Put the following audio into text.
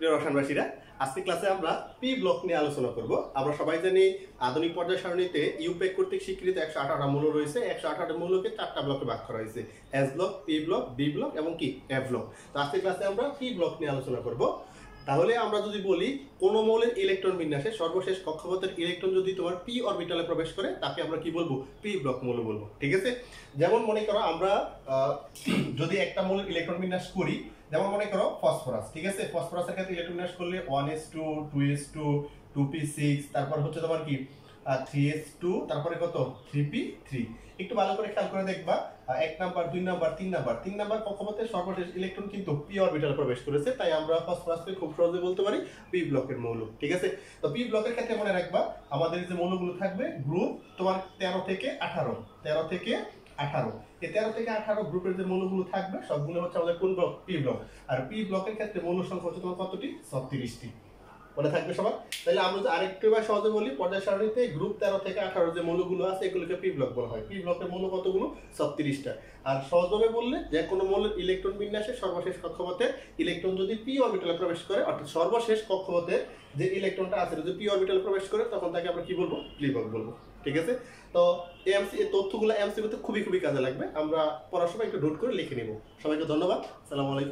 প্রিয় রসায়নবাসীরা, আজকে ক্লাসে আমরা পি ব্লক নিয়ে আলোচনা করব। আমরা সবাই জানি আধুনিক পর্যায় সারণীতে ইউপেক কর্তৃক স্বীকৃত 118টা মৌল রয়েছে। 118টা মৌলকে 4টা ব্লকে ভাগ করা হয়েছে, S block, P block, B block এবং কি এফ ব্লক। তো আজকে ক্লাসে আমরা পি ব্লক নিয়ে আলোচনা করব। তাহলে আমরা যদি বলি কোন মৌলের ইলেকট্রন বিন্যাসে সর্বশেষ কক্ষপথের ইলেকট্রন যদি তোমার পি অরবিটালে প্রবেশ করে তাকে আমরা কি বলবো? পি ব্লক মৌল বলবো। ঠিক আছে, যেমন মনে করো আমরা যদি একটা মৌলের ইলেকট্রন বিন্যাস করি, যেমন মনে করো ফসফরাস। ঠিক আছে, ফসফরাসের ক্ষেত্রে ইলেকট্রন বিন্যাস করলে 1s2 2s2 2p6, তারপর হচ্ছে তোমার কি 3s2, তারপরে কত 3p3। একটু ভালো করে খেয়াল করে দেখবা, 1 নাম্বার 2 নাম্বার 3 নাম্বার কক্ষপথের সর্বশেষ ইলেকট্রন কিন্তু পি অরবিটালে প্রবেশ করেছে, তাই আমরা ফসফরাসকে খুব সহজে বলতে পারি পি ব্লকের মৌল। ঠিক আছে, তো পি ব্লকের ক্ষেত্রে মনে রাখবা আমাদের যে মৌলগুলো থাকবে গ্রুপ তোমার 13 থেকে 18 এই 13 থেকে 18 গ্রুপের যে মৌলগুলো থাকবে সবগুলো হচ্ছে আমাদের কোন ব্লক? P block. আর পি ব্লকের ক্ষেত্রে মৌল সংখ্যা হচ্ছে তোমার কতটি? 36টি। মনে থাকবে সবার? তাহলে আমরা যদি আরেকটু সহজে বলি, পর্যায় সারণীতে গ্রুপ 13 থেকে 18 যে মৌলগুলো আছে এগুলোকে পি ব্লক বলা হয়। পি ব্লকের মৌল কতগুলো? 36টা। আর সহজভাবে বললে যে কোনো মৌলের ইলেকট্রন বিন্যাসে সর্বশেষ কক্ষপথে ইলেকট্রন যদি পি অরবিটালে প্রবেশ করে, অর্থাৎ সর্বশেষ কক্ষপথে যে ইলেকট্রনটা আছে যদি পি অরবিটালে প্রবেশ করে, তখন তাকে আমরা কি বলবো? পি ব্লক বলবো। ঠিক আছে, তো এই তথ্যগুলো এমসিকিউতে খুবই কাজে লাগবে। আমরা পড়ার সময় একটু নোট করে লিখে নিব। সবাইকে ধন্যবাদ। আসসালামু আলাইকুম।